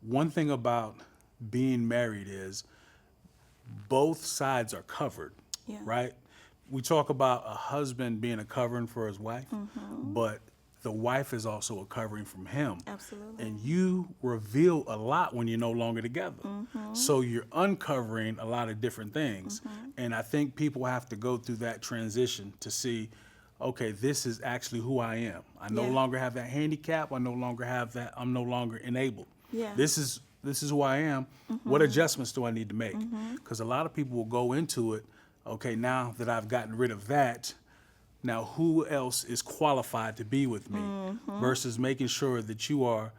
one thing about being married is both sides are covered, Yeah. right? We talk about a husband being a covering for his wife, but the wife is also a covering from him. Absolutely. And you reveal a lot when you're no longer together. So you're uncovering a lot of different things. And I think people have to go through that transition to see, okay, this is actually who I am. I no Yeah. longer have that handicap. I no longer have that. I'm no longer enabled. Yeah. This is who I am. What adjustments do I need to make? Because a lot of people will go into it, okay, now that I've gotten rid of that, now who else is qualified to be with me? Versus making sure that you are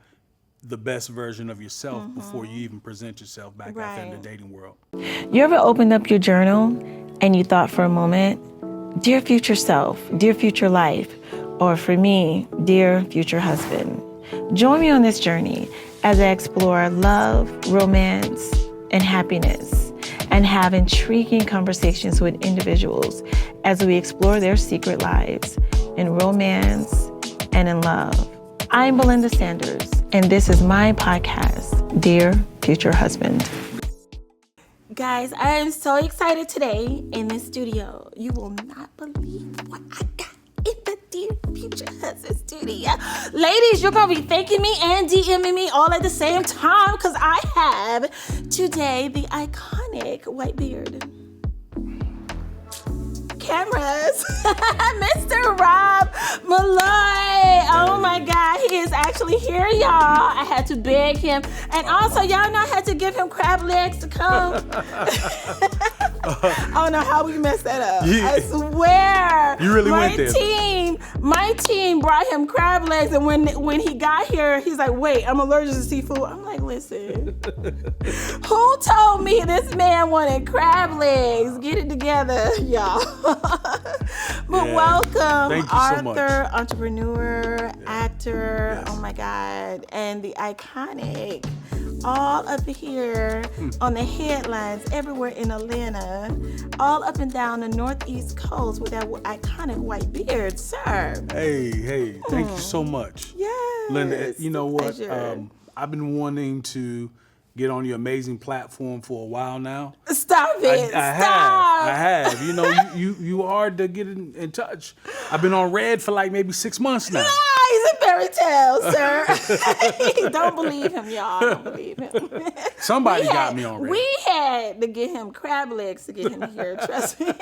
the best version of yourself before you even present yourself back out there in the Right. dating world. You ever opened up your journal and you thought for a moment, dear future self, dear future life, or for me, dear future husband? Join me on this journey as I explore love, romance, and happiness, and have intriguing conversations with individuals as we explore their secret lives in romance and in love. I'm Belinda Sanders, and this is my podcast, Dear Future Husband. Guys, I am so excited today in this studio. You will not believe what I got in the Dear Future Husband studio. Ladies, you're going to be thanking me and DMing me all at the same time because I have today the iconic white beard. Cameras, Mr. Rob Malloy. Oh my God, he is actually here, y'all. I had to beg him. And also, y'all know I had to give him crab legs to come. I don't know how we messed that up. Yeah. I swear. You really went there. My team brought him crab legs, and when he got here, he's like, wait, I'm allergic to seafood. I'm like, listen, who told me this man wanted crab legs? Get it together, y'all. But Yeah. welcome, Thank you so Arthur, much. entrepreneur, actor, Yes. oh my God, and the iconic, all up here on the headlines everywhere in Atlanta, all up and down the northeast coast with that iconic white beard, sir. Hey, thank you so much. Yes. Linda, you know what? Pleasure. I've been wanting to get on your amazing platform for a while now. Stop it. I Stop. have. You know, you hard to get in touch. I've been on Red for like maybe 6 months now. Lies and fairy tales, sir. Don't believe him, y'all. Don't believe him. Somebody got me on Red. We had to get him crab legs to get him here. Trust me.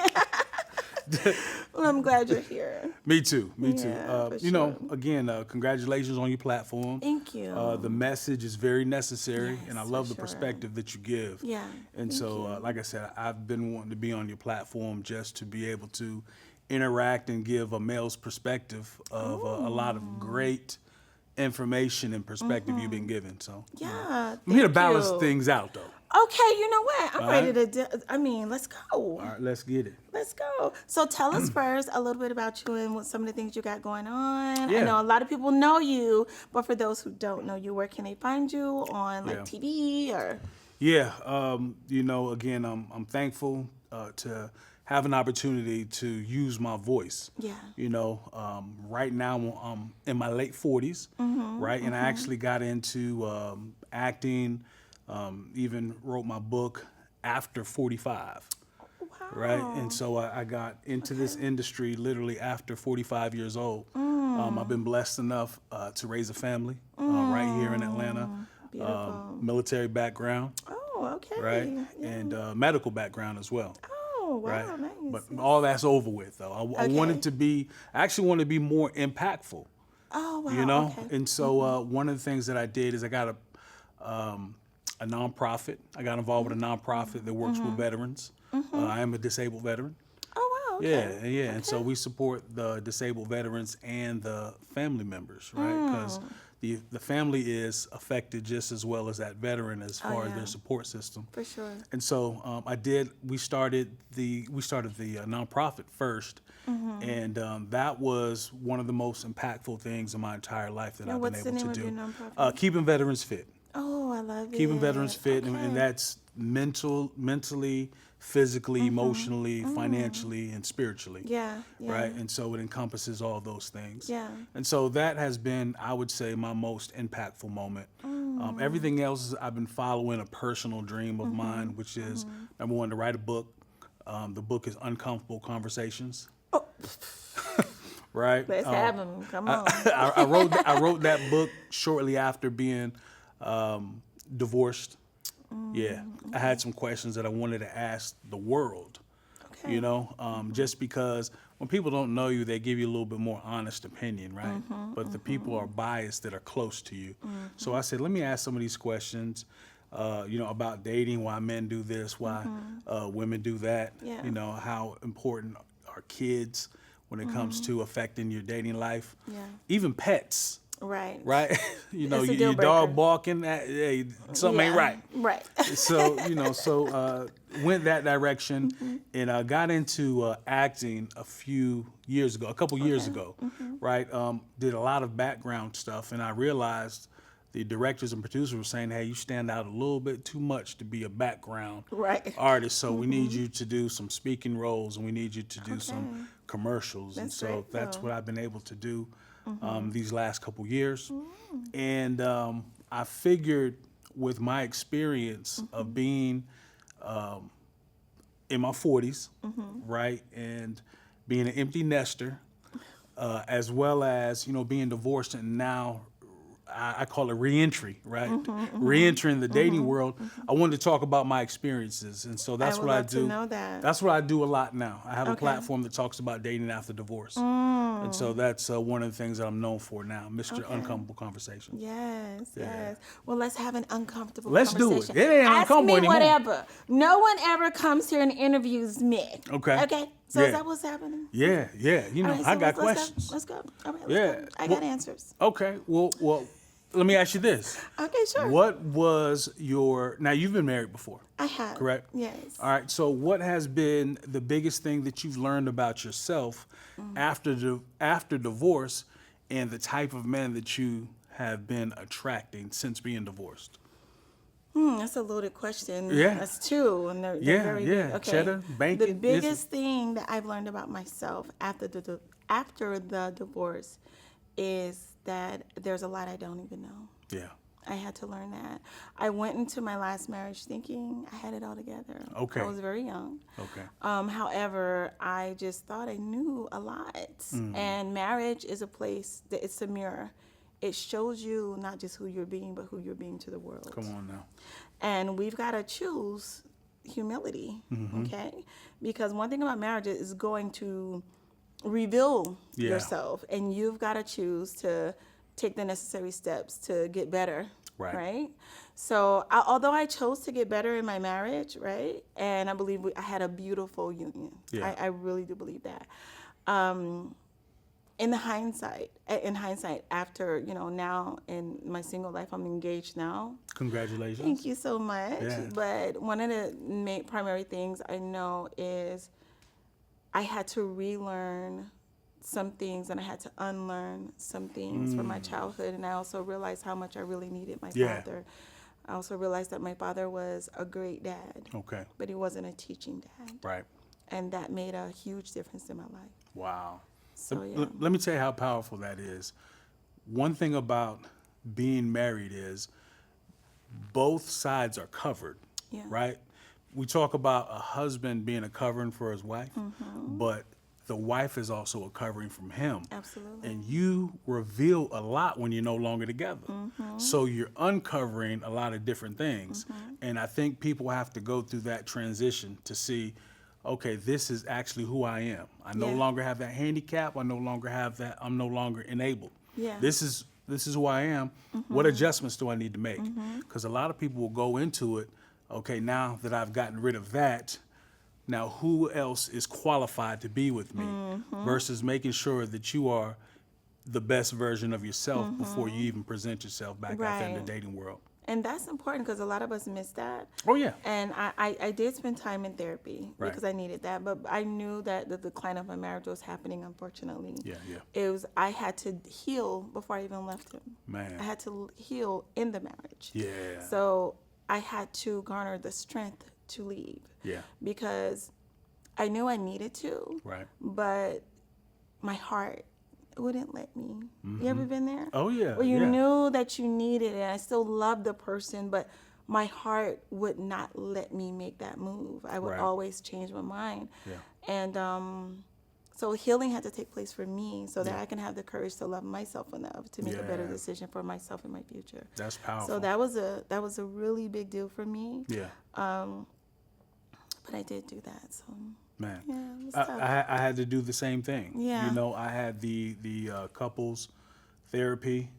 Well, I'm glad you're here. Me too. Yeah, for You know, sure. again, congratulations on your platform. Thank you. The message is very necessary, Yes, and I for love the sure. perspective that you give. Yeah, And thank so, you. like I said, I've been wanting to be on your platform just to be able to interact and give a male's perspective of a lot of great information and perspective you've been given. So, Yeah. I'm here to thank balance you. things out, though. Okay, you know what? I'm All ready right. to. Let's go. All right, let's get it. Let's go. So tell us first a little bit about you and what some of the things you got going on. I Yeah. know a lot of people know you, but for those who don't know you, where can they find you on like Yeah. TV or? Yeah, you know, again, I'm thankful to have an opportunity to use my voice. Yeah. You know, right now I'm in my late 40s, right? And I actually got into acting, even wrote my book after 45. Wow. Right, and so I got into this industry literally after 45 years old. I've been blessed enough to raise a family right here in Atlanta. Beautiful. Military background, Oh, okay. right, Yeah. and medical background as well. Oh, wow, Right, nice. but all that's over with though. I Okay. wanted to be, I actually want to be more impactful. Oh, wow. You know, Okay. and so one of the things that I did is I got a nonprofit. I got involved with a nonprofit that works with veterans. I am a disabled veteran. Oh, wow. Okay. Yeah. And so we support the disabled veterans and the family members, right? Because the family is affected just as well as that veteran as far as yeah. their support system. For sure. And so we started the nonprofit first, and that was one of the most impactful things in my entire life that And I've been what's the able to name of do. your nonprofit? Keeping veterans fit. Oh, I love it. Keeping veterans fit, and Okay. that's mentally, physically, emotionally, financially, and spiritually. Yeah. Right, and so it encompasses all those things. Yeah. And so that has been, I would say, my most impactful moment Everything else is I've been following a personal dream of mine, which is number one, to write a book. The book is Uncomfortable Conversations. Oh, Right. let's have them. Come on. I wrote that book shortly after being divorced. Yeah, I had some questions that I wanted to ask the world. Okay. You know, just because when people don't know you, they give you a little bit more honest opinion, right? But the people are biased that are close to you. So I said, let me ask some of these questions. About dating, why men do this, why women do that. Yeah. You know, how important are kids when it comes to affecting your dating life. Yeah. Even pets, Right. right? It's a deal your dog breaker. barking, hey, something ain't right. Right. So, went that direction and got into acting a couple years ago, right? Did a lot of background stuff, and I realized the directors and producers were saying, hey, you stand out a little bit too much to be a background Right. artist, so we need you to do some speaking roles, and we need you to do some commercials. And That's so great, that's though. what I've been able to do these last couple years. And I figured with my experience of being in my 40s, right, and being an empty nester, as well as, being divorced and now I call it reentry, right? Reentering the dating world. I wanted to talk about my experiences, and so that's I would what I love do. to know that. That's what I do a lot now. I have a Okay. platform that talks about dating after divorce, and so that's one of the things that I'm known for now, Mr. Okay. Uncomfortable Conversation. Yes, Yeah. yes. Well, let's have an uncomfortable Let's do it. conversation. It ain't Ask uncomfortable me anymore. whatever. No one ever comes here and interviews me. Okay. Okay. So Yeah. is that what's happening? Yeah. All right, I so got let's questions. Go. Let's go. All right, Yeah. let's go. I got answers. Okay. Well, let me ask you this. Okay, sure. What was now you've been married before, I have. correct? Yes. All right. So what has been the biggest thing that you've learned about yourself after divorce, and the type of men that you have been attracting since being divorced? That's a loaded question. Yeah. That's two, and they're Yeah, very yeah. big. Okay. Cheddar, bacon, The biggest thing that I've learned about myself after the divorce is that there's a lot I don't even know. Yeah. I had to learn that. I went into my last marriage thinking I had it all together. Okay. I was very young. Okay. However, I just thought I knew a lot. And marriage is a place that it's a mirror. It shows you not just who you're being, but who you're being to the world. Come on now. And we've got to choose humility, okay? Because one thing about marriage is going to reveal yourself, and you've got to choose to take the necessary steps to get better, right? So although I chose to get better in my marriage, right, and I believe I had a beautiful union. Yeah. I really do believe that. In hindsight, after, now in my single life, I'm engaged now. Congratulations. Thank you so much. Yeah. But one of the primary things I know is I had to relearn some things, and I had to unlearn some things from my childhood. And I also realized how much I really needed my father. I also realized that my father was a great dad. Okay. But he wasn't a teaching dad. Right. And that made a huge difference in my life. Wow. So, yeah. Let me tell you how powerful that is. One thing about being married is both sides are covered, Yeah. right? We talk about a husband being a covering for his wife, but the wife is also a covering from him. Absolutely. And you reveal a lot when you're no longer together. So you're uncovering a lot of different things. And I think people have to go through that transition to see, okay, this is actually who I am. I no longer have that handicap. I no longer have that. I'm no longer enabled. Yeah. This is who I am. What adjustments do I need to make? Because a lot of people will go into it, okay, now that I've gotten rid of that, now who else is qualified to be with me? Versus making sure that you are the best version of yourself before you even present yourself back out there in the Right. dating world. And that's important because a lot of us miss that. Oh, yeah. And I did spend time in therapy Right. because I needed that. But I knew that the decline of my marriage was happening, unfortunately. Yeah. I had to heal before I even left him. Man. I had to heal in the marriage. Yeah. So I had to garner the strength to leave. Yeah. Because I knew I needed to. Right. But my heart wouldn't let me. You ever been there? Oh, yeah. Where you yeah. knew that you needed it. I still loved the person, but my heart would not let me make that move. I would Right. always change my mind. Yeah. And so healing had to take place for me so that I can have the courage to love myself enough to make a better Yeah. decision for myself and my future. That's powerful. So that was a really big deal for me. Yeah. But I did do that. So Man, yeah, it was I, tough. I had to do the same thing. Yeah. You know, I had the couples therapy,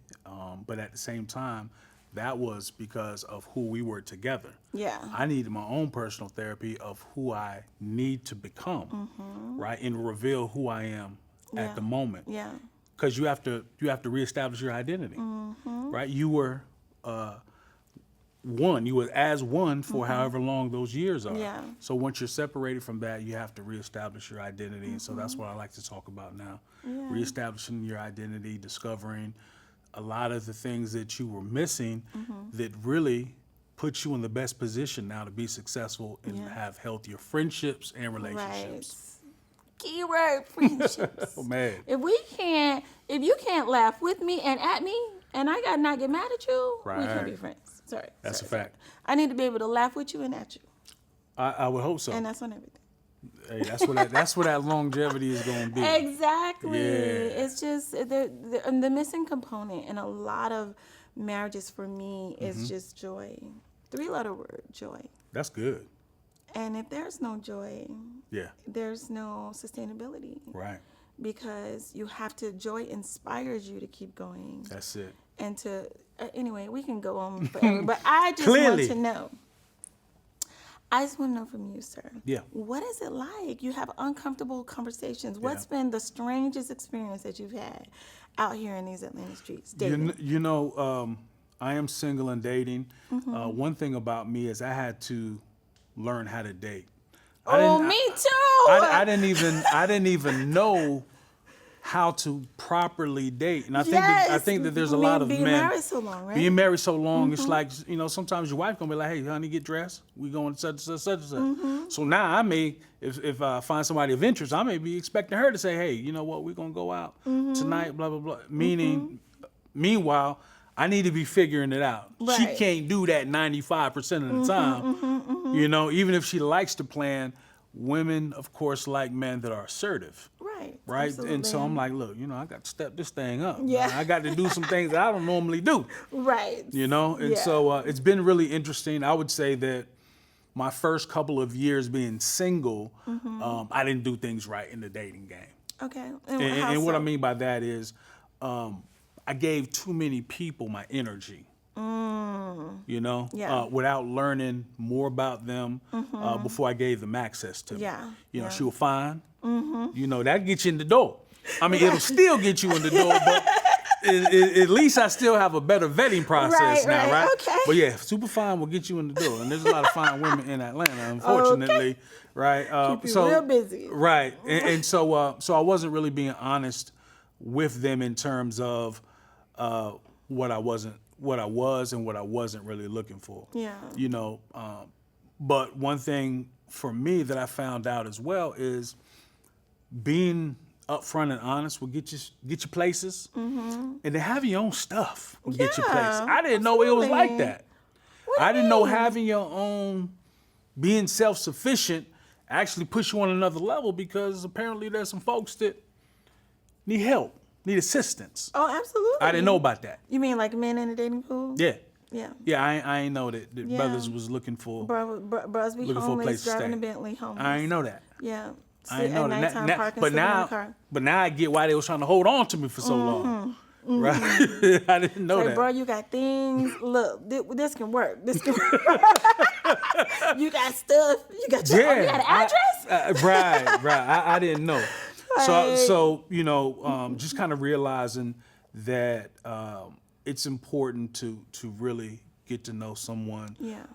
but at the same time, that was because of who we were together. Yeah. I needed my own personal therapy of who I need to become, right, and reveal who I am Yeah. at the moment. Yeah. Because you have to reestablish your identity, right? You were one. You were as one for however long those years are. Yeah. So once you're separated from that, you have to reestablish your identity. And so that's what I like to talk about now. Yeah. Reestablishing your identity, discovering a lot of the things that you were missing that really put you in the best position now to be successful and have healthier friendships and relationships. Right. Keyword friendships. Oh, man. If you can't laugh with me and at me, and I gotta not get mad at you, we can't Right. be friends. Sorry. That's sorry, a fact. sorry. I need to be able to laugh with you and at you, I would hope so. and that's on everything. Hey, that's where that longevity is going to be. Exactly. Yeah. It's just the missing component in a lot of marriages for me is just joy. 3-letter word, joy. That's good. And if there's no joy, Yeah. there's no sustainability. Right. Because joy inspires you to keep going. That's it. And anyway, we can go on forever, but I just Clearly. want to know. I just want to know from you, sir. Yeah. What is it like? You have uncomfortable conversations. What's been the strangest experience that you've had out here in these Atlanta streets? Dating? You know, I am single and dating. One thing about me is I had to learn how to date. Me too. I didn't even know how to properly date, and I think that there's a lot of being men married so long, right? being married so long. It's like, sometimes your wife gonna be like, "Hey, honey, get dressed. We going such and such, such and such." So now I may, if I find somebody of interest, I may be expecting her to say, "Hey, you know what? We're gonna go out tonight." Blah blah blah. Meanwhile, I need to be figuring it out. Right. She can't do that 95% of the time. Even if she likes to plan. Women, of course, like men that are assertive. Right. Absolutely. And so I'm like, look, I got to step this thing up. Yeah. I got to do some things that I don't normally do. Right. And so it's been really interesting. I would say that my first couple of years being single, I didn't do things right in the dating game. Okay. And what I mean by that is I gave too many people my energy. Without learning more about them before I gave them access to me. She was fine. That gets you in the door. I mean, it'll still get you in the door, but at least I still have a better vetting process now, right? Okay. But yeah, super fine will get you in the door, and there's a lot of fine women in Atlanta, unfortunately, right? Keep you real busy. Right, and so I wasn't really being honest with them in terms of what I was and what I wasn't really looking for. Yeah. But one thing for me that I found out as well is being upfront and honest will get you places, and to have your own stuff will get you places. I didn't know it was like that. I didn't know having your own, being self-sufficient, actually push you on another level, because apparently there's some folks that need help. Need assistance. Oh, absolutely. I didn't know about that. You mean like men in the dating pool? Yeah. Yeah. Yeah, I ain't know that Yeah. brothers was looking for Brothers be looking for a homeless, place to driving stay. a Bentley homeless. I ain't know that. Yeah. I ain't know that. Nighttime Now- parking, but sitting in the now, car. but now I get why they was trying to hold on to me for so long. Right? I didn't know Like, that. bro, you got things. Look, this can work. This can work. You got stuff. You got you got an address? Right. I didn't know. Right. So just kind of realizing that it's important to really get to know someone. Yeah.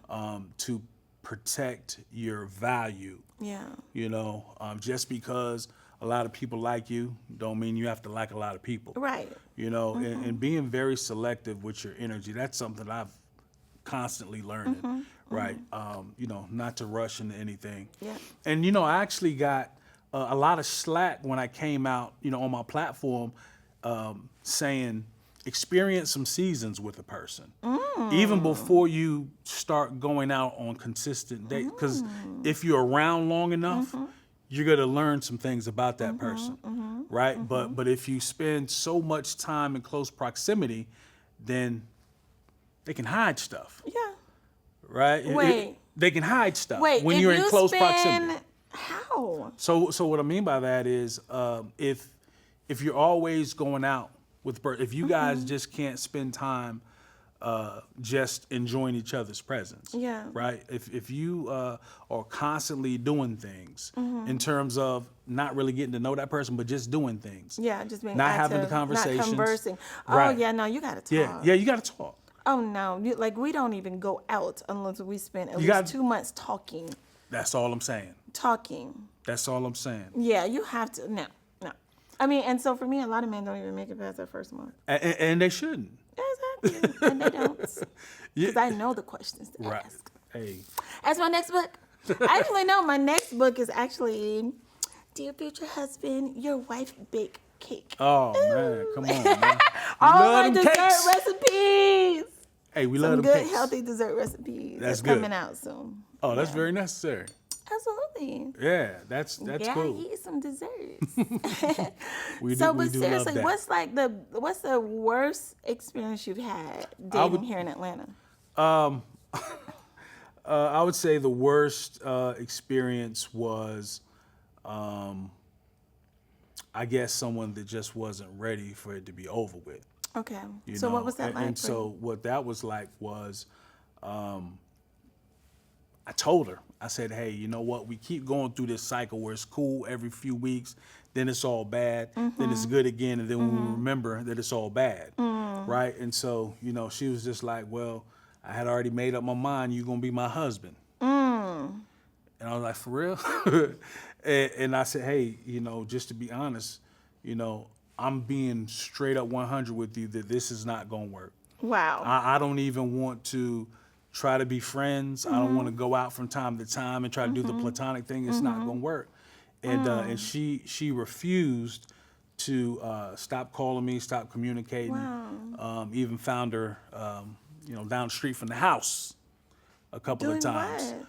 To protect your value. Yeah. Just because a lot of people like you don't mean you have to like a lot of people. Right. And being very selective with your energy, that's something I've constantly learning, right? Not to rush into anything. Yeah. And, I actually got a lot of slack when I came out, on my platform saying experience some seasons with a person, even before you start going out on consistent dates. Because if you're around long enough, you're gonna learn some things about that person, right? But if you spend so much time in close proximity, then they can hide stuff, Yeah. right? Wait. They can hide stuff Wait, when if you're in you close spend, proximity. How? So what I mean by that is, if you're always going out with, if you guys just can't spend time just enjoying each other's presence, Yeah. right? If you are constantly doing things in terms of not really getting to know that person, but just doing things, Yeah, just being not active, having the conversations, not conversing. Oh right? yeah, no, you gotta talk. Yeah, you got to talk. Oh no, like we don't even go out unless we spend at You least gotta- 2 months talking. That's all I'm saying. Talking. That's all I'm saying. Yeah, you have to. No. I mean, and so for me, a lot of men don't even make it past that first month. And they shouldn't. Exactly, and they don't, because I know the questions to Right. ask. Hey. That's my next book. I actually know my next book is actually Dear Future Husband, Your Wife Bake Cake. Oh man, come on, man. We All love my them dessert cakes. recipes. Hey, we Some love them good, cakes. healthy dessert recipes. That's coming good. out soon. Oh, that's very necessary. Absolutely. Yeah, that's Yeah, cool. I eat some desserts. We So, do but seriously, love that. what's the worst experience you've had dating here in Atlanta? I would say the worst experience was, I guess, someone that just wasn't ready for it to be over with. Okay. You So know? what was that like? And for so what that was like was, I told her, I said, hey, you know what? We keep going through this cycle where it's cool every few weeks, then it's all bad, then it's good again, and then we remember that it's all bad, right? And so, you know, she was just like, well, I had already made up my mind, you're going to be my husband. And I was like, for real? and I said, hey, you know, just to be honest, you know, I'm being straight up 100 with you that this is not going to work. Wow. I don't even want to try to be friends. I don't want to go out from time to time and try to do the platonic thing. It's not going to work. And she refused to stop calling me, stop communicating. Wow. Even found her, you know, down the street from the house a couple Doing of times. what?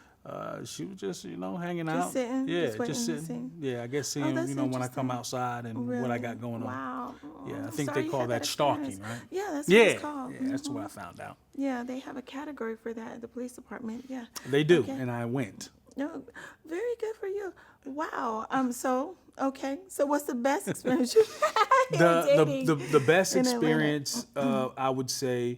She was just, you know, hanging out. sitting, Yeah, just waiting just to sitting. see? Yeah, I guess Oh, seeing, that's you know, when I come interesting. outside and what I got going on. Wow. Yeah, I I'm think sorry they you call had that experience. stalking, right? Yeah, that's Yeah, what it's called. yeah, that's what I found out. Yeah, they have a category for that at the police department. Yeah. They do, Okay. and I went. No, very good for you. Wow. So okay. So what's the best experience you've had in dating? The best in Atlanta? experience I would say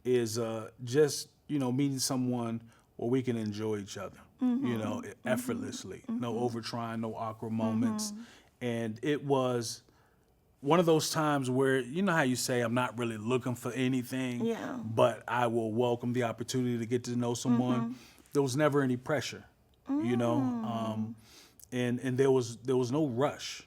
is just, you know, meeting someone where we can enjoy each other, you know, effortlessly. No overtrying, no awkward moments. And it was one of those times where, you know how you say, I'm not really looking for anything, Yeah. but I will welcome the opportunity to get to know someone. There was never any pressure, you know, and there was no rush,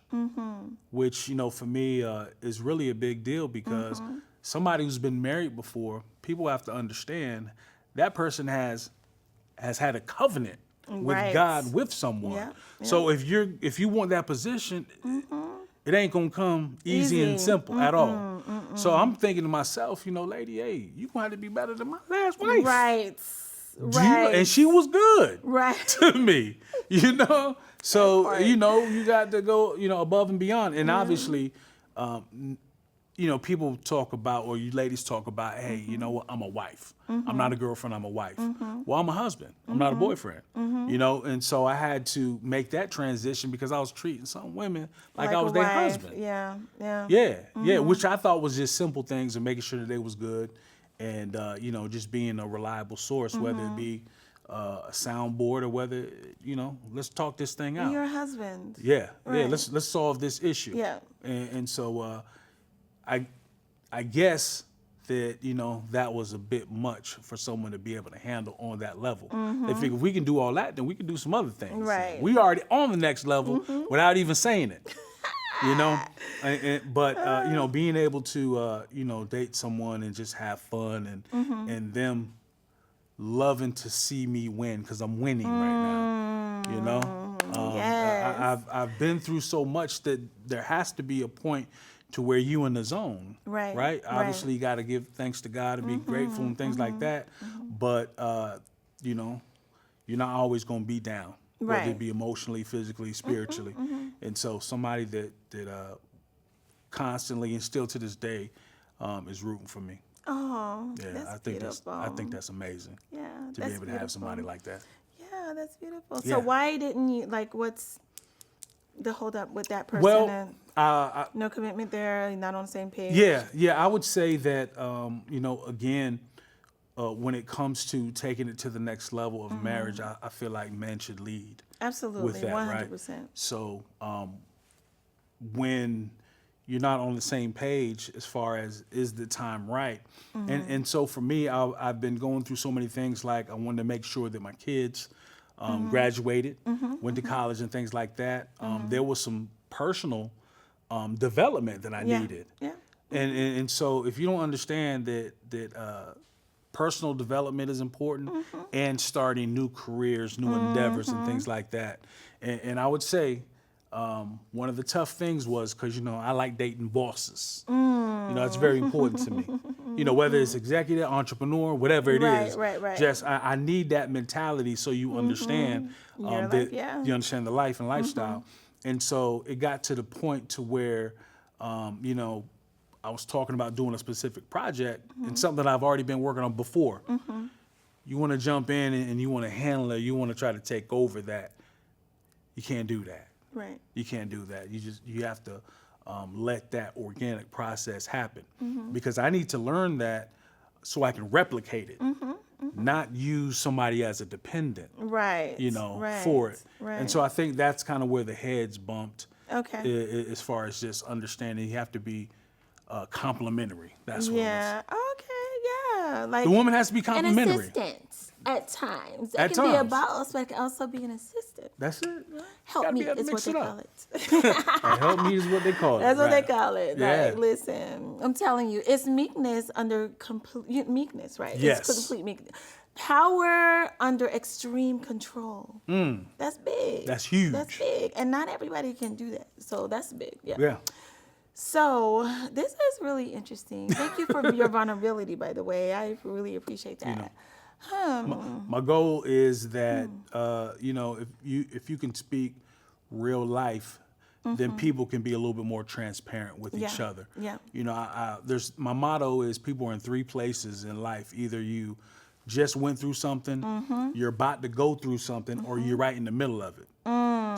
which, you know, for me is really a big deal because somebody who's been married before, people have to understand that person has had a covenant with Right. God with someone. Yeah, So if you want that position, it ain't gonna come easy and simple at all. So I'm thinking to myself, you know, lady, hey, you gonna have to be better than my last wife. Right. Do you know- and she was good Right. to me, you know. So you know, you got to go, you know, above and beyond. And obviously, you know, people talk about, or you ladies talk about, hey, you know what, I'm a wife. I'm not a girlfriend, I'm a wife. Well, I'm a husband. I'm not a boyfriend. You know, and so I had to make that transition because I was treating some women like I was a their wife. husband. Yeah. Yeah. Yeah, which I thought was just simple things and making sure that they was good, and you know, just being a reliable source, whether it be a soundboard or whether, you know, let's talk this thing out. Your husband. Yeah, Right. let's solve this issue. Yeah. And so I guess that, you know, that was a bit much for someone to be able to handle on that level. They figure if we can do all that, then we can do some other things. Right. We already on the next level without even saying it. You know, but you know, being able to you know, date someone and just have fun and them loving to see me win because I'm winning right now. You know, Yes. I've been through so much that there has to be a point to where you in the zone. Right, Right. right. Obviously, you got to give thanks to God and be grateful and things like that. But you know, you're not always going to be down, whether Right. it be emotionally, physically, spiritually. And so somebody that constantly and still to this day is rooting for me. Oh, Yeah, that's I think beautiful. that's amazing Yeah, to that's be able to have somebody like that. Yeah, that's beautiful. Yeah. So why didn't you, like, what's the hold up with that person? Well, and no commitment there, not on the same page? yeah, I would say that, you know, again, when it comes to taking it to the next level of marriage, I feel like men should lead Absolutely, with that, 100%. right? So when you're not on the same page as far as is the time right, and so for me, I've been going through so many things. Like I wanted to make sure that my kids graduated, went to college, and things like that. There was some personal development that I needed. Yeah. And so if you don't understand that personal development is important and starting new careers, new endeavors and things like that. And I would say one of the tough things was because, you know, I like dating bosses. You know, it's very important to me. You know, whether it's executive, entrepreneur, whatever it Right, is. right. Just I need that mentality so you understand Your that life, yeah. you understand the life and lifestyle. And so it got to the point to where, you know, I was talking about doing a specific project and something that I've already been working on before. You want to jump in and you want to handle it. You want to try to take over that. You can't do that. Right. You can't do that. You have to let that organic process happen because I need to learn that so I can replicate it, not use somebody as a dependent. Right. You know, right, for it. Right. And so I think that's kind of where the heads bumped. Okay. As far as just understanding, you have to be complimentary. That's what it Yeah. Okay. Yeah. Like was. The woman has to be an complimentary. assistant at times. It At can be a times. boss, but it can also be an assistant. That's it. Help Gotta me be able to is what mix they it call up. it. Help me is what they call it. That's what they right. call it. Yeah. Like, listen, I'm telling you, it's meekness under complete meekness, right? Yes. It's complete meekness. Power under extreme control. That's big. That's huge. That's big. And not everybody can do that. So that's big. Yeah. Yeah. So this is really interesting. Thank you for your vulnerability, by the way. I really appreciate that. My goal is that you know, if you can speak real life, then people can be a little bit more transparent with each other. Yeah. You know, there's my motto is people are in three places in life. Either you just went through something, you're about to go through something, or you're right in the middle of it.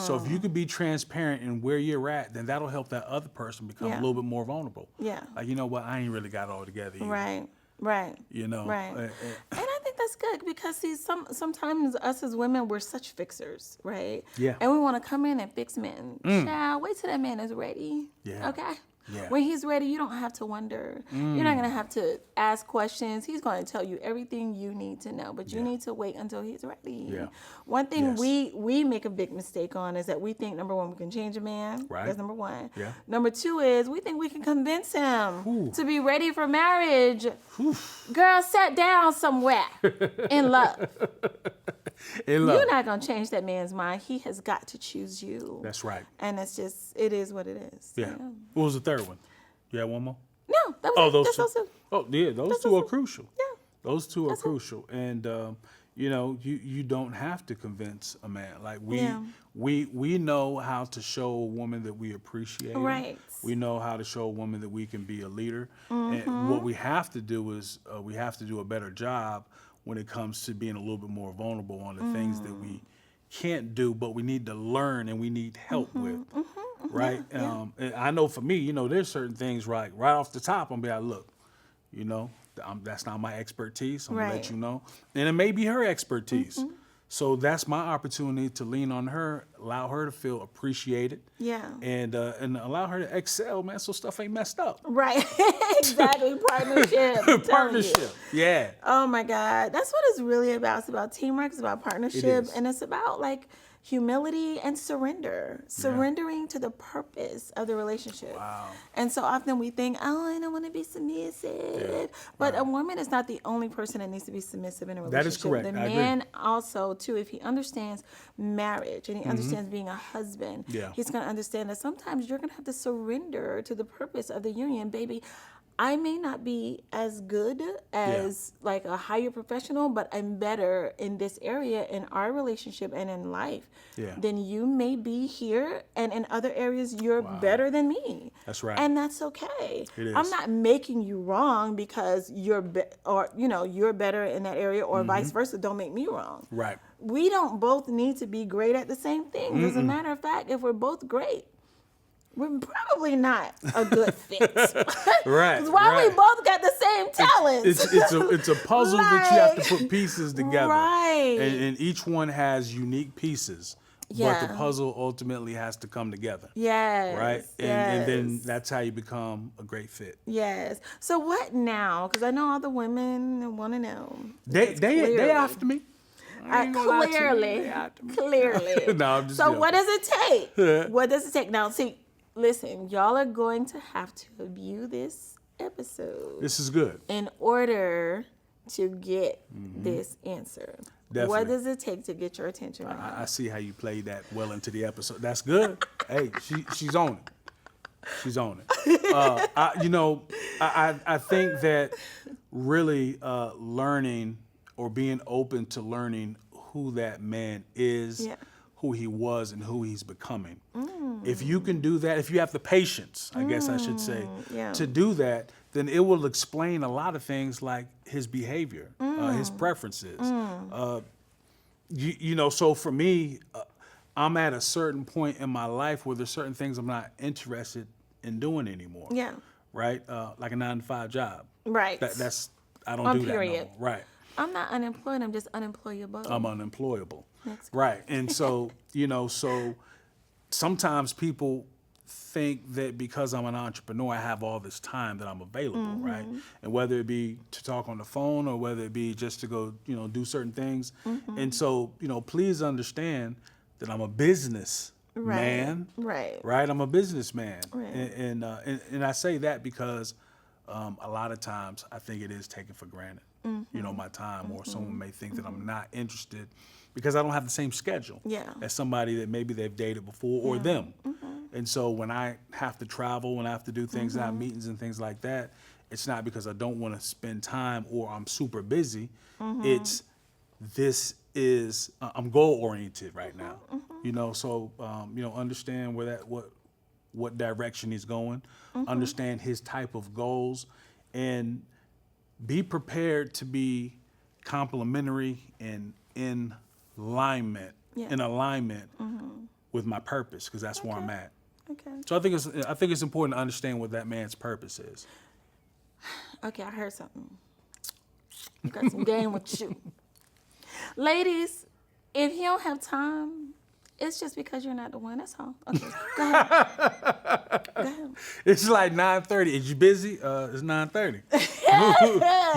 So if you could be transparent in where you're at, then that'll help that other person become a little bit more vulnerable. Yeah. Like, you know what, I ain't really got it all together either. Right. You know. Right. And I think that's good because see, sometimes us as women, we're such fixers, right? Yeah. And we want to come in and fix men. Child, wait till that man is ready. Yeah. Okay. Yeah. When he's ready, you don't have to wonder. You're not gonna have to ask questions. He's gonna tell you everything you need to know, but you need to wait until he's ready. Yeah. One thing Yes. we make a big mistake on is that we think, number one, we can change a man. Right. That's number one. Yeah. Number two is we think we can convince him to be ready for marriage. Girl, sit down somewhere in love. In love. You're not gonna change that man's mind. He has got to choose you. That's right. And it's just, it is what it is. Yeah. What was the third one? You had one more? No, that was Oh, it. those That's two. also, Oh, yeah, those two are crucial. yeah. Those two are crucial. And you know, you don't have to convince a man. Like we know how to show a woman that we appreciate her. Right. We know how to show a woman that we can be a leader. And what we have to do is we have to do a better job when it comes to being a little bit more vulnerable on the things that we can't do, but we need to learn and we need help with. Right? And I know for me, you know, there's certain things right off the top, I'm be like, look, you know, that's not my expertise. I'm gonna let Right. you know. And it may be her expertise. So that's my opportunity to lean on her, allow her to feel appreciated. Yeah. And allow her to excel, man, so stuff ain't messed up. Right. Exactly. Partnership. I'm telling you. Partnership. Yeah. Oh my God. That's what it's really about. It's about teamwork. It's about partnership. is. And it's about like humility and surrender. Surrendering to the purpose of the relationship. Wow. And so often we think, oh, I don't want to be submissive. But a woman is not the only person that needs to be submissive in a relationship. That is correct. The I agree. man also, too, if he understands marriage and he understands understands being a husband. Yeah. He's going to understand that sometimes you're going to have to surrender to the purpose of the union. Baby, I may not be as good as like a higher professional, but I'm better in this area in our relationship and in life than you may be here. And in other areas, you're better than me. That's right. And that's okay. It is. I'm not making you wrong because you're you're better in that area, or vice versa. Don't make me wrong. Right. We don't both need to be great at the same thing. As a matter of fact, if we're both great, we're probably not a good fit. Right. Why we both got the same talents? It's a puzzle that you have to put pieces together. Right. And each one has unique pieces. But the puzzle ultimately has to come together. Yes. Right? And then that's how you become a great fit. Yes. So what now? Because I know all the women want to know. They after me. Clearly. No, I'm just So joking. what does it take? What does it take? Now, see, listen, y'all are going to have to view this episode This is good. in order to get this answer. Definitely. What does it take to get your attention? I see how you played that well into the episode. That's good. Hey, she's on it. She's on it. I think that really learning or being open to learning who that man is, who he was, and who he's becoming. If you can do that, if you have the patience, I guess I should say, to do that, then it will explain a lot of things like his behavior, his preferences. So for me, I'm at a certain point in my life where there's certain things I'm not interested in doing anymore. Yeah. Right? Like a 9-to-5 job. Right. I don't On do period. that no more. Right. I'm not unemployed. I'm just unemployable. I'm unemployable. Next Right. And so, so sometimes people think that because I'm an entrepreneur, I have all this time that I'm available, right? And whether it be to talk on the phone or whether it be just to go, do certain things. And so, please understand that I'm a business man. Right. Right? I'm a businessman. Right. And I say that because a lot of times I think it is taken for granted, my time, or someone may think that I'm not interested because I don't have the same schedule as somebody that maybe they've dated before or them. And so when I have to travel, when I have to do things, and have meetings and things like that, it's not because I don't want to spend time or I'm super busy. It's I'm goal oriented right now. So understand where what direction he's going, understand his type of goals, and be prepared to be complimentary and in alignment with my purpose, because that's where I'm at. Okay. So I think it's important to understand what that man's purpose is. Okay, I heard something. I got some game with you. Ladies, if you don't have time, it's just because you're not the one. That's all. Okay, go ahead. Go ahead. It's like 9:30. Is you busy? It's 9:30.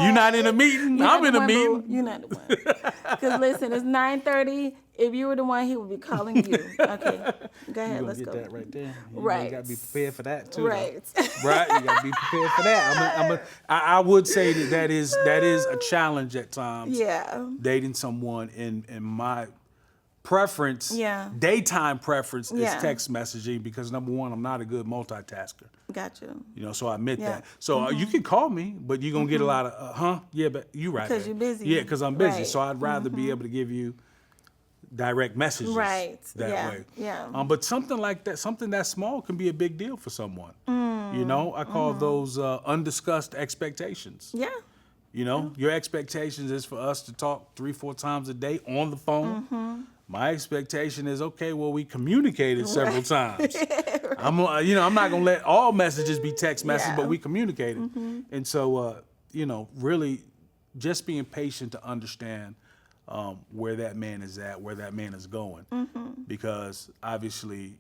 You not in a meeting? I'm in a meeting. You're not the one. Because listen, it's 9:30. If you were the one, he would be calling you. Okay, go ahead. Let's go. Get that right there. You got to be prepared for that too. Right. Right. You got to be prepared for that. I would say that is a challenge at times. Yeah. Dating someone in my preference, daytime preference is text messaging, because number one, I'm not a good multitasker. Gotcha. So I admit that. So you can call me, but you're going to get a lot of, yeah, but you right. Because you're busy. Yeah, because I'm busy. Right. So I'd rather be able to give you direct messages that way. Yeah. But something like that, something that small can be a big deal for someone. I call those undiscussed expectations. Yeah. Your expectations is for us to talk 3-4 times a day on the phone. My expectation is, okay, well, we communicated several times. I'm not gonna let all messages be text messages, but we communicated. And so, really just being patient to understand where that man is at, where that man is going. Because obviously,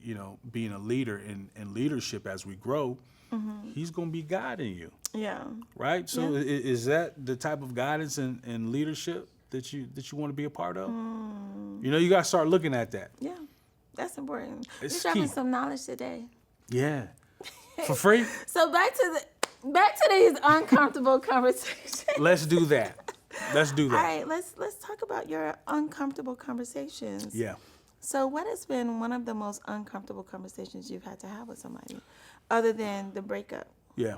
being a leader in leadership as we grow, he's gonna be guiding you. Yeah. Right? So is that the type of guidance and leadership that you want to be a part of? You got to start looking at that. Yeah, that's important. It's You're dropping key. some knowledge today. Yeah. For free? So back to these uncomfortable conversations. Let's do that. All right, let's talk about your uncomfortable conversations. Yeah. So what has been one of the most uncomfortable conversations you've had to have with somebody, other than the breakup? Yeah.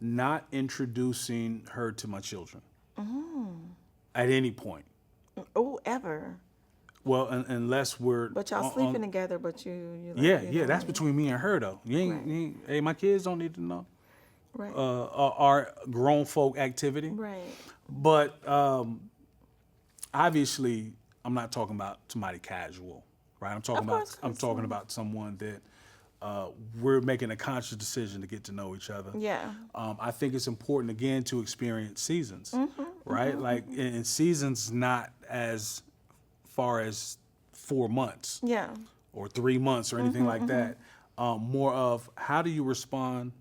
Not introducing her to my children at any point. Oh, ever. Well, unless we're. But y'all sleeping together, but you like, Yeah, you yeah, know, that's between me and her, though. Hey, my kids don't need to know. Right. Our grown folk activity. Right. But obviously, I'm not talking about somebody casual, right? I'm talking about someone that we're making a conscious decision to get to know each other. Yeah. I think it's important again to experience seasons, right? Like, and seasons not as far as 4 months, Yeah. or 3 months or anything like that. More of how do you respond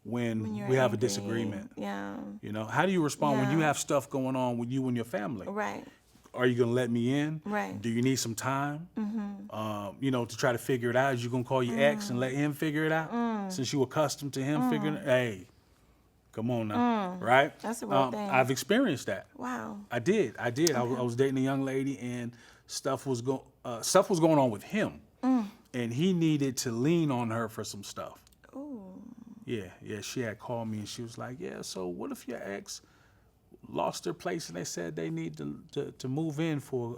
when you're we have a angry. disagreement? Yeah. You know, how do you respond when you Yeah. have stuff going on with you and your family? Right. Are you gonna let me in? Right. Do you need some time? You know, to try to figure it out? Is you gonna call your ex and let him figure it out? Since you accustomed to him figuring it, hey, come on now, right? That's a real thing. I've experienced that. Wow. I did. I was dating a young lady, and stuff was going on with him, and he needed to lean on her for some stuff. Ooh. Yeah. She had called me, and she was like, "Yeah, so what if your ex lost their place and they said they need to move in for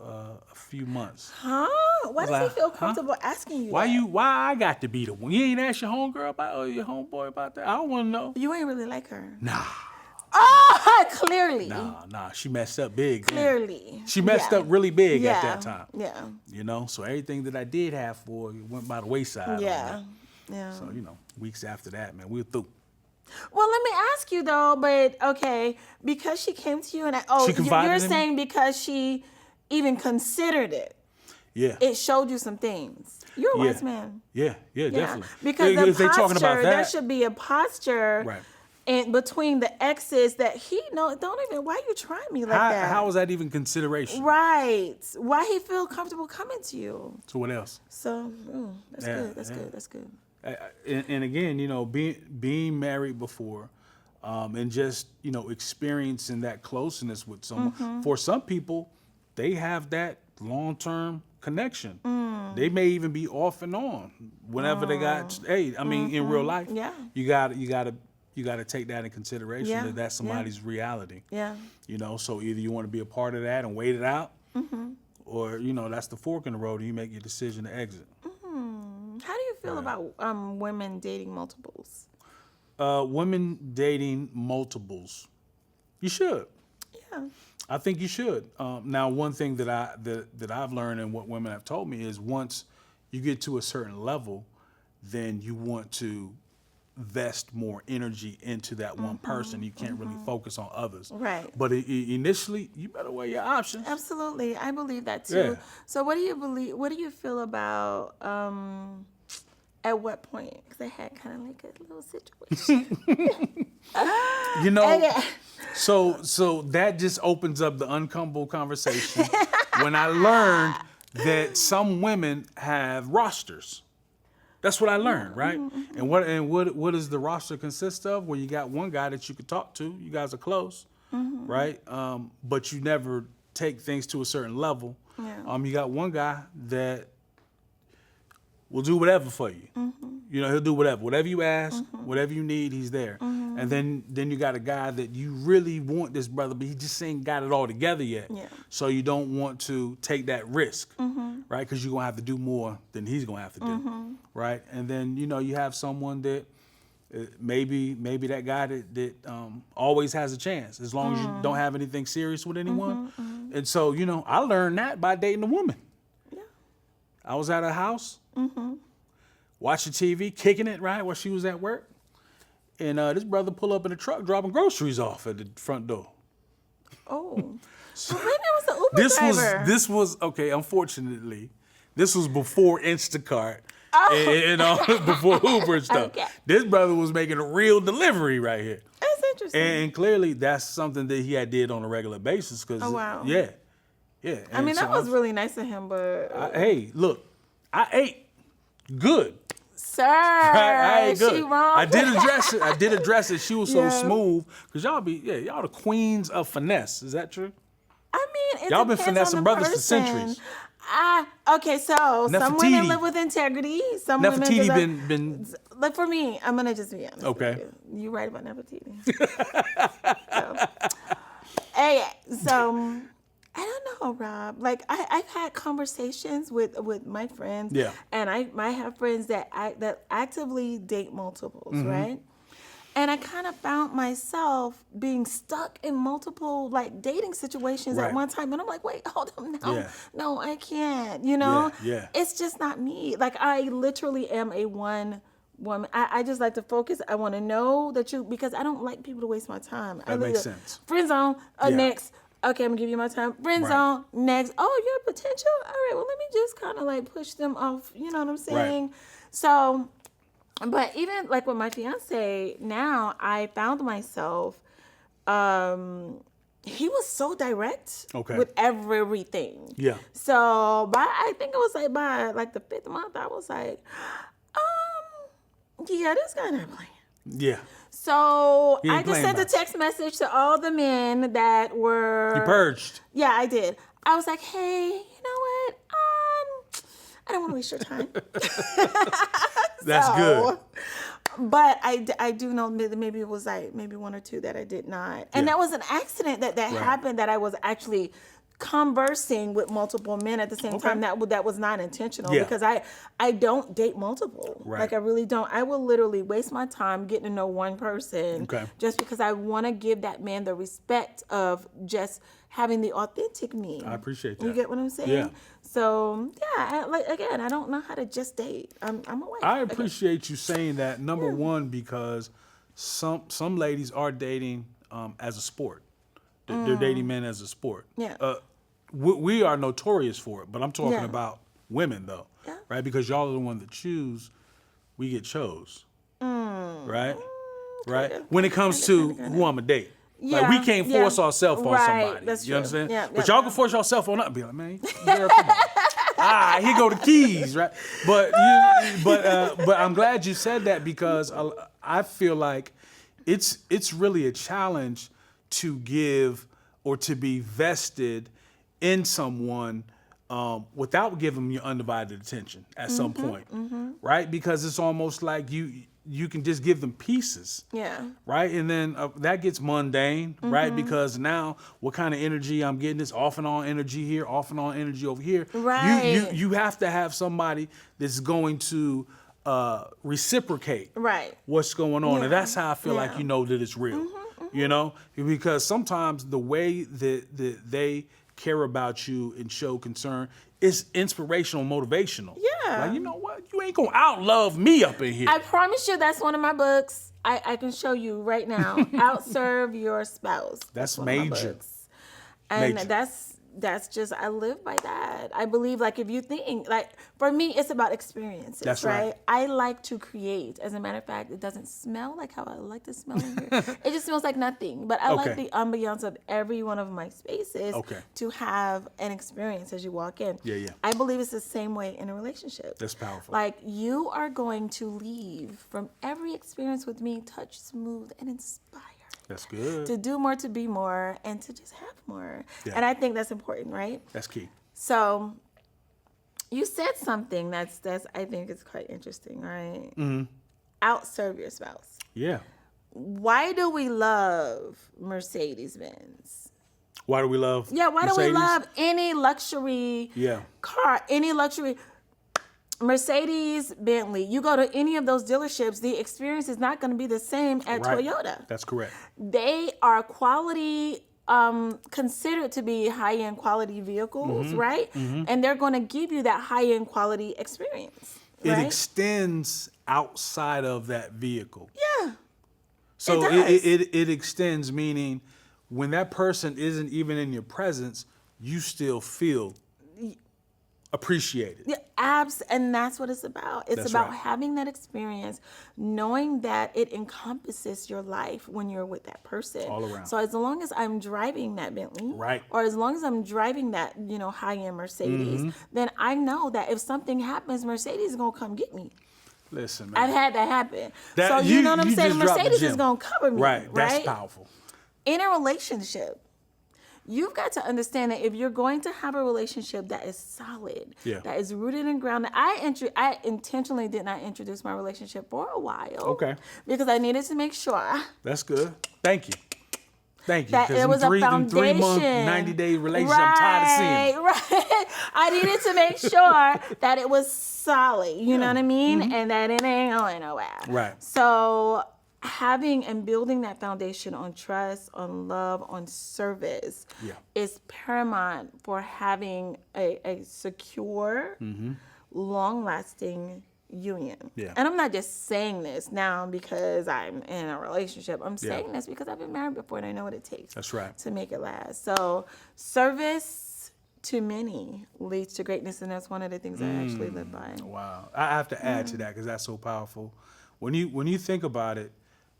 a few months?" Huh? Why does he feel comfortable asking you that? Why I got to be the one? You ain't ask your homegirl about your homeboy about that? I don't want to know. You ain't really like her. Nah. Oh, clearly. Nah. She messed up big. Clearly. She messed up really big Yeah. at that time. Yeah. You know, so everything that I did have for her went by the wayside. on Yeah. that. Yeah. So, you know, weeks after that, man, we were through. Well, let me ask you though, but okay, because she came to you and She confided you're in me? saying because she even considered it, Yeah. it showed you some things. You're a wise man. Yeah, Yeah. definitely. Because If the they posture, talking about there that, should be a posture Right. in between the exes that don't even, why you trying me like that? how is that even consideration? Right. Why he feel comfortable coming to you? So what else? So, that's Yeah, good. That's yeah. good. That's good. And again, you know, being married before, and just, you know, experiencing that closeness with someone. For some people, they have that long-term connection. They may even be off and on whenever they got. Hey, I mean, in real life, Yeah. you gotta take that in consideration. Yeah, That that's somebody's reality. Yeah. You know, so either you want to be a part of that and wait it out, or, you know, that's the fork in the road, and you make your decision to exit. How do you feel about women dating multiples? Women dating multiples, you should. Yeah. I think you should. Now, one thing that I've learned and what women have told me is once you get to a certain level, then you want to vest more energy into that one person. You can't really focus on others. Right. But initially, you better weigh your options. Absolutely. I believe that too. Yeah. So what do you feel about at what point? Because I had kind of like a little situation. You know, Okay. so that just opens up the uncomfortable conversation when I learned that some women have rosters. That's what I learned, right? And what does the roster consist of? Well, you got one guy that you could talk to. You guys are close, right? But you never take things to a certain level. Yeah. You got one guy that will do whatever for you. You know, he'll do whatever you ask, whatever you need, he's there. And then you got a guy that you really want this brother, but he just ain't got it all together yet. Yeah. So you don't want to take that risk, right? Because you're gonna have to do more than he's gonna have to do, right? And then, you know, you have someone that maybe that guy that always has a chance as long as you don't have anything serious with anyone. And so, you know, I learned that by dating a woman. Yeah. I was at her house, watching TV, kicking it, right, while she was at work. And this brother pull up in a truck dropping groceries off at the front door. Oh. So maybe it was the Uber driver. This was okay, unfortunately, this was before Instacart and before Uber and stuff. Okay. This brother was making a real delivery right here. That's interesting. And clearly that's something that he had did on a regular basis. Cause Oh, wow. Yeah. I mean, that was really nice of him, but hey, look, I ate good. sir, I ain't good. she wrong. I did address it. She was so Yeah. smooth. Cause y'all y'all the queens of finesse. Is that true? I mean, it Y'all been depends on finessing the brothers for person. centuries. Okay, so some women live with integrity. Some women Nefertiti been. Like for me, I'm gonna just be honest. Okay. With you. You right about Nefertiti. So I don't know, Rob. Like I've had conversations with my friends. Yeah. And I have friends that actively date multiples, right? And I kind of found myself being stuck in multiple like dating situations at one time. And I'm like, wait, hold on now. No, I can't, you know? Yeah. It's just not me. Like I literally am a one woman. I just like to focus. I want to know that because I don't like people to waste my time. That makes sense. Friend zone, next. Okay, I'm gonna give you my time. Friend zone, next. Oh, you're a potential? All right, well, let me just kind of like push them off. You know what I'm saying? Right. So... But even like with my fiance now, I found myself, he was so direct with everything. Yeah. So I think it was like by like the 5th month, I was like, yeah, this guy not playing. Yeah. So I just sent a text message to all the men that were. You purged. Yeah, I did. I was like, hey, you know what? I don't want to waste your time. That's good. But I do know that maybe it was like maybe 1 or 2 that I did not. And that was an accident that happened, that I was actually conversing with multiple men at the same time. That was not intentional because I don't date multiple. Like I really don't. I will literally waste my time getting to know one person just because I want to give that man the respect of just having the authentic me. I appreciate that. You get what I'm saying? Yeah. So yeah, I don't know how to just date. I'm a wife. I appreciate you saying that. Number one, because some ladies are dating as a sport. They're dating men as a sport. Yeah. We are notorious for it, but I'm talking about women though, right? Because y'all are the one that choose. We get chose, right? Right. When it comes to who I'm a date. Like we can't force ourselves on somebody. That's you know true. what I'm saying? Yeah, but y'all can force yourself on us and be like, man, girl, come on. Here go the keys, right? But I'm glad you said that because I feel like it's really a challenge to give or to be vested in someone without giving them your undivided attention at some point, right? Because it's almost like you can just give them pieces. Yeah. Right? And then that gets mundane, right? Because now what kind of energy I'm getting is off and on energy here, off and on energy over here. Right. You have to have somebody that's going to reciprocate what's going on. And that's how I feel like you know that it's real. You know? Because sometimes the way that they care about you and show concern is inspirational, motivational. Yeah. Like, you know what? You ain't gonna outlove me up in here. I promise you that's one of my books. I can show you right now. Outserve your spouse. That's one of my major. books. And Major. that's just, I live by that. I believe, like, if you think, like, for me, it's about experiences, That's right. I like to create. As a matter of fact, it doesn't smell like how I like to smell in here. It just smells like nothing. But I like the ambiance of every one of my spaces to have an experience as you walk in. Yeah. I believe it's the same way in a relationship. That's powerful. Like, you are going to leave from every experience with me touched, smooth, and inspired. That's good. To do more, to be more, and to just have more. Yeah. And I think that's important, right? That's key. So you said something that's I think is quite interesting, right? Mm-hmm. Outserve your spouse. Yeah. Why do we love Mercedes-Benz? Why do we love why Mercedes? do we love any luxury car, any luxury Mercedes, Bentley? You go to any of those dealerships, the experience is not going to be the same at Toyota. That's correct. They are quality, considered to be high-end quality vehicles, right? Mm-hmm. And they're going to give you that high-end quality experience. Right? It extends outside of that vehicle. Yeah. So it extends, meaning when that person isn't even in your presence, you still feel appreciated. Yeah, and that's what it's about. It's about having that experience, knowing that it encompasses your life when you're with that person. All around. So as long as I'm driving that Bentley, right, or as long as I'm driving that, high-end Mercedes, then I know that if something happens, Mercedes is gonna come get me. Listen, man. I've had that happen. So you know what I'm saying? Mercedes is gonna cover me. Right. That's powerful. In a relationship, You've got to understand that if you're going to have a relationship that is solid, Yeah. that is rooted and grounded. I intentionally did not introduce my relationship for a while. Okay. Because I needed to make sure That's good. Thank you. Thank you. that it was a foundation. 3-month, 90-day relationship, I'm tired of seeing them. Right. I needed to make sure that it was solid. You know what I mean? And that it ain't going nowhere. Right. So having and building that foundation on trust, on love, on service is paramount for having a secure, long-lasting union. Yeah. And I'm not just saying this now because I'm in a relationship. I'm saying this because I've been married before and I know what it takes. That's right. To make it last. So service to many leads to greatness, and that's one of the things I actually live by. Wow. I have to add to that because that's so powerful. When you think about it,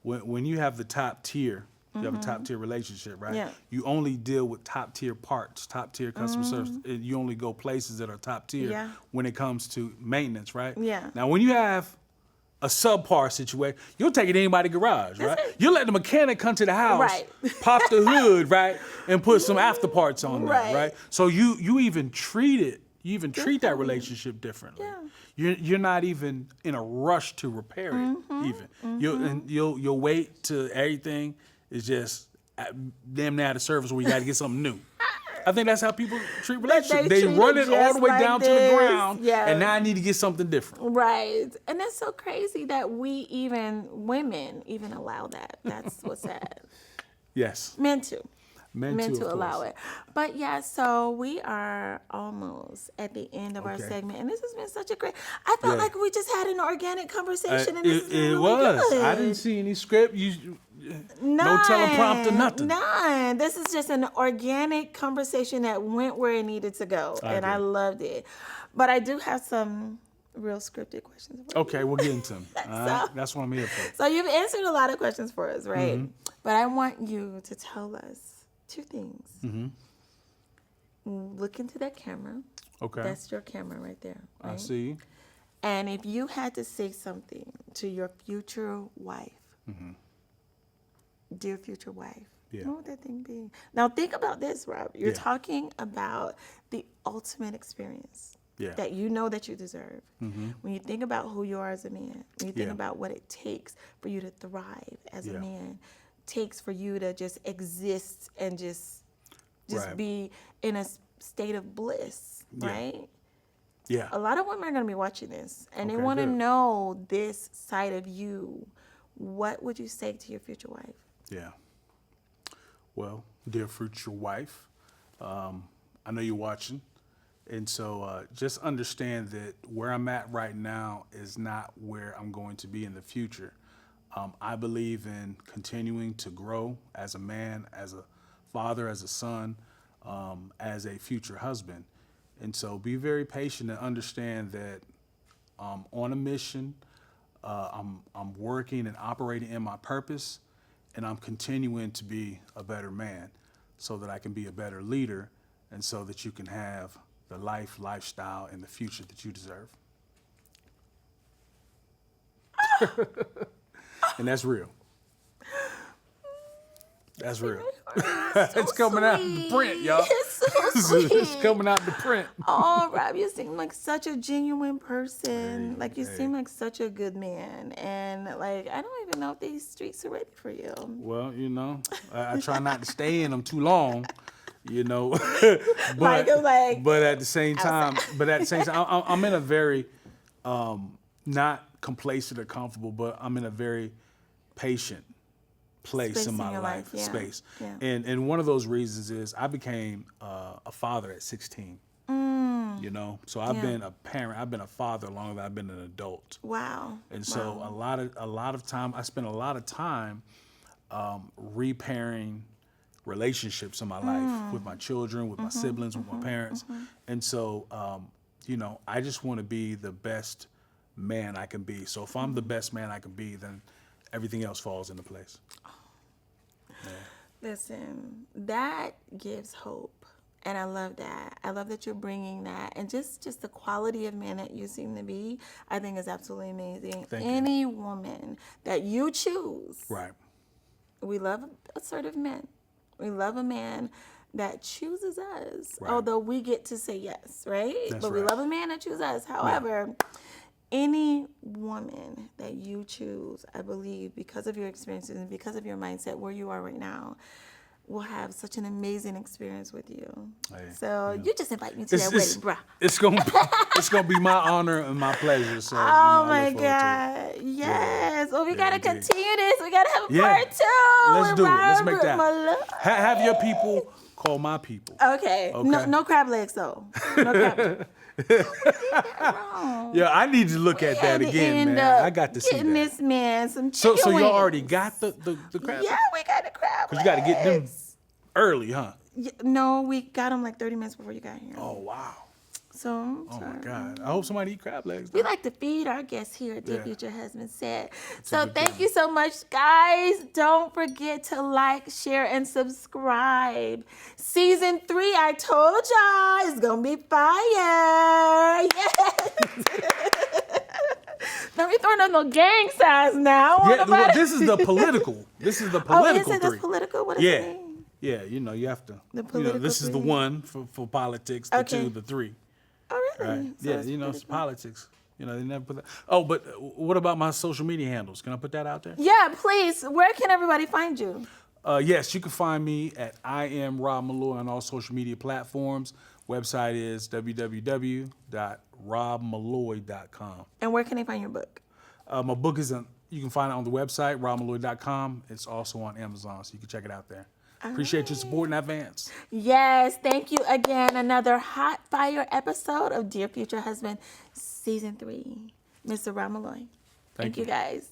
when you have the top tier, you have a top tier relationship, right? Yeah. You only deal with top tier parts, top tier customer service. You only go places that are top tier when it comes to maintenance, right? Yeah. Now, when you have a subpar situation, you'll take it to anybody's garage, right? You'll let the mechanic come to the house, Right. pop the hood, right, and put some after parts on there, Right. right? So you even treat it. You even treat that relationship differently. Yeah. You're not even in a rush to repair it. Even you'll wait till everything is just damn near out of service where you got to get something new. I think that's how people treat relationships. They treat run it it all just the way like down to the this. ground, Yeah. and now I need to get something different. Right. And that's so crazy that women even allow that. That's what's sad. Yes, Men too. men too, of allow course. it. But yeah, so we are almost at the end of our Okay. segment, and this has been such a great. I felt like we just had an organic conversation, and this has been It really was. good. I didn't see any script. No teleprompter, nothing. None. This is just an organic conversation that went where it needed to go, and I agree. loved it. But I do have some real scripted questions for you. Okay, we'll get into them. All right? That's what I'm here for. So you've answered a lot of questions for us, right? But I want you to tell us two things. Look into that camera. Okay, That's your camera right there. Right? I see. And if you had to say something to your future wife, dear future wife, what would that thing be? Now think about this, Rob. You're talking about the ultimate experience that you know that you deserve. When you think about who you are as a man, when you think about what it takes for you to thrive as a man, takes for you to just exist and just Right. be in a state of bliss, right? Yeah. A lot of women are going to be watching this, and they Okay, want to good. know this side of you. What would you say to your future wife? Yeah. Well, dear future wife, I know you're watching. And so just understand that where I'm at right now is not where I'm going to be in the future. I believe in continuing to grow as a man, as a father, as a son, as a future husband. And so be very patient and understand that I'm on a mission. I'm working and operating in my purpose, and I'm continuing to be a better man so that I can be a better leader and so that you can have the lifestyle, and the future that you deserve. And that's real. That's real. It's coming out in the print, y'all. It's so sweet. It's coming out in the print. Oh, Rob, you seem like such a genuine person. You seem like such a good man. And I don't even know if these streets are ready for you. Well, I try not to stay in them too long, but at the same time, I'm in a very not complacent or comfortable, but I'm in a very patient place Space in my in your life, life, yeah. space. Yeah. And one of those reasons is I became a father at 16. So I've been a parent, I've been a father longer than I've been an adult. Wow. And so a lot of time, I spent a lot of time repairing relationships in my life with my children, with my siblings, with my parents. And so, I just want to be the best man I can be. So if I'm the best man I can be, then everything else falls into place. Yeah. Listen, that gives hope. And I love that. I love that you're bringing that. And just the quality of man that you seem to be, I think is absolutely amazing. Thank you. Any woman that you choose, Right. we love assertive men. We love a man that chooses us, Right. although we get to say yes, right? That's but we right. love a man that chooses us. However, any woman that you choose, I believe, because of your experiences and because of your mindset where you are right now, will have such an amazing experience with you. Hey, so you just invite me to that wedding, bruh. It's gonna be my honor and my pleasure. So Oh I my look forward to it. God. Yes. Well, we got to indeed. continue this. We got to have a Yeah. part 2. Let's do it. Let's make that. Malloy. Have your people call my people. Okay. No crab legs, though. No crab legs. Yeah, I need to look at that again, man. I got to see getting that. this man some chicken So wings. y'all already got the crab? Yeah, we got the crab Because you got to get them early, huh? No, we got them like 30 minutes before you got here. Oh, wow. So, Oh, my God. I hope somebody eat crab legs. we like to feed our guests here at Dear Yeah. Future Husband Said. a So good thank thing. you so much, guys. Don't forget to like, share, and subscribe. Season 3, I told y'all, is going to be fire. Yes. Don't be throwing up no gang signs now. Yeah, well, this is the political. This is the political is it 3. this political? What does Yeah. it mean? Yeah, you have to. The This political is the 3. 1 for politics, the Okay. 2, the 3. Oh, really? Right. So Yeah, it's it's political. politics. They never put that. Oh, but what about my social media handles? Can I put that out there? Yeah, please. Where can everybody find you? Yes, you can find me at I am Rob Malloy on all social media platforms. Website is www.robmalloy.com. And where can they find your book? My book you can find it on the website, robmalloy.com. It's also on Amazon, so you can check it out there. Appreciate your support in advance. Yes, thank you again. Another hot fire episode of Dear Future Husband, Season 3. Mr. Rob Malloy. Thank you, guys.